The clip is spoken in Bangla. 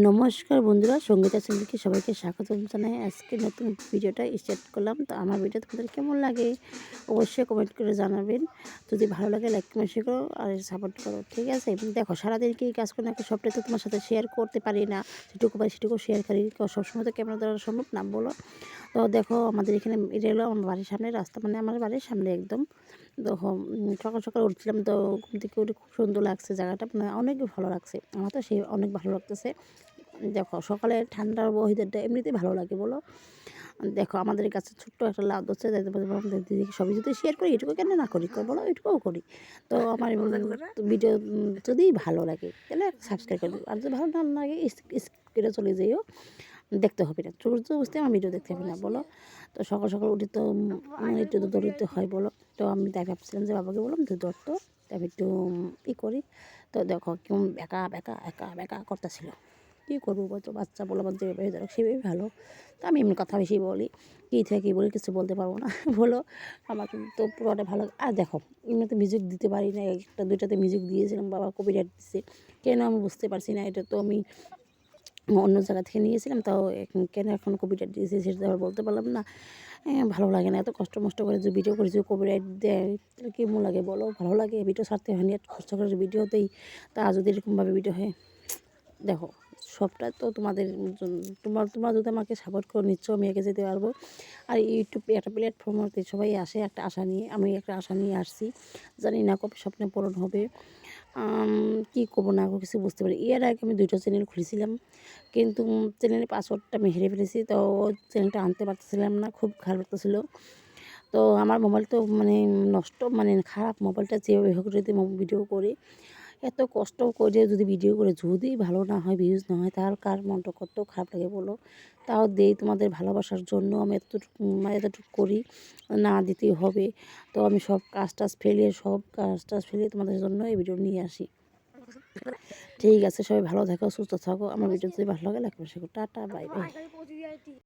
নমস্কার বন্ধুরা, সঙ্গীতা চ্যানেলকে সবাইকে স্বাগত জানাই। আজকে নতুন ভিডিওটা স্টার্ট করলাম। তো আমার ভিডিও তোমাদের কেমন লাগে অবশ্যই কমেন্ট করে জানাবেন। যদি ভালো লাগে লাইক কমেন্ট শেয়ার করো আর সাপোর্ট করো, ঠিক আছে? দেখো, সারাদিন কী কাজ করে না, সবটাই তো তোমার সাথে শেয়ার করতে পারি না, যেটুকু পারি সেটুকু শেয়ার করি। সবসময় তো ক্যামেরা ধরা সম্ভব না, বলো? তো দেখো, আমাদের এখানে এটা হলো আমার বাড়ির সামনে রাস্তা, মানে আমার বাড়ির সামনে একদম। দেখো, সকাল সকাল উঠছিলাম, তো ঘুম থেকে উঠে খুব সুন্দর লাগছে জায়গাটা, মানে অনেক ভালো লাগছে। আমার তো সেই অনেক ভালো লাগতেছে। দেখো, সকালে ঠান্ডার ওয়েদারটা এমনিতেই ভালো লাগে, বলো? দেখো, আমাদের কাছে ছোট্ট একটা লাউ ধরছে, দিদিকে সবই যদি শেয়ার করি, এটুকু কেন না করি, বলো? এটুকুও করি। তো আমার ভিডিও যদি ভালো লাগে তাহলে সাবস্ক্রাইব করে দিও, আর যদি ভালো না লাগে স্কিপ করে চলে যাইও, দেখতে হবে না, সূর্য বুঝতে আমার ভিডিও দেখতে হবে না, বলো? তো সকাল সকাল উঠে তো একটু তো দৌড়িতে হয়, বলো? তো আমি তাই ভাবছিলাম যে বাবাকে বললাম তুই দৌড়তো, তাই একটু করি। তো দেখো, কেমন একা একা একা একা করতেছিল। কী করবো বলতো, বাচ্চা বলো, আমার যেভাবে ধরো সেভাবেই ভালো। তো আমি এমনি কথা বেশি বলি, কী থেকে কী বলি কিছু বলতে পারবো না বলো? আমার তো পুরোটা ভালো। আর দেখো, এমনিতে মিউজিক দিতে পারি না, একটা দুইটাতে মিউজিক দিয়েছিলাম, বাবা কপিরাইট দিচ্ছে কেন আমি বুঝতে পারছি না। এটা তো আমি অন্য জায়গা থেকে নিয়েছিলাম, তাও কেন এখন কপিরাইট দিয়েছে সেটা আবার বলতে পারলাম না। ভালো লাগে না, এত কষ্ট মষ্ট করে যে ভিডিও করে যে কপিরাইট দেয়, তাহলে কেমন লাগে বলো? ভালো লাগে? ভিডিও ছাড়তে হয়নি, এত কষ্ট করে ভিডিওতেই, তা যদি এরকমভাবে ভিডিও হয়। দেখো, সবটা তো তোমাদের জন্য, তোমরা যদি আমাকে সাপোর্ট করে নিচ্ছ, আমি এগিয়ে যেতে পারবো। আর ইউটিউব একটা প্ল্যাটফর্মতে সবাই আসে একটা আশা নিয়ে, আমি একটা আশা নিয়ে আসছি, জানি না কবে স্বপ্নে পূরণ হবে। কী করবো না করবো কিছু বুঝতে পারি। এর আগে আমি 2টা চ্যানেল খুলেছিলাম, কিন্তু চ্যানেলের পাসওয়ার্ডটা আমি হেরে ফেলেছি, তো চ্যানেলটা আনতে পারতেছিলাম না, খুব খারাপ লাগতেছিলো। তো আমার মোবাইল তো মানে নষ্ট, মানে খারাপ মোবাইলটা, যেভাবে হোক যদি ভিডিও করি, এত কষ্ট করে যদি ভিডিও করে যদি ভালো না হয়, ভিউজ না হয়, তার কার মনটা কত খারাপ লাগে বলো? তাও দেই তোমাদের ভালোবাসার জন্য, আমি এতটুকু করি, না দিতেই হবে। তো আমি সব কাজ টাজ ফেলিয়ে তোমাদের জন্য এই ভিডিও নিয়ে আসি। ঠিক আছে, সবাই ভালো থাকো, সুস্থ থাকো। আমার ভিডিও যদি ভালো লাগে লাইক শেয়ার করো। Tata, bye bye.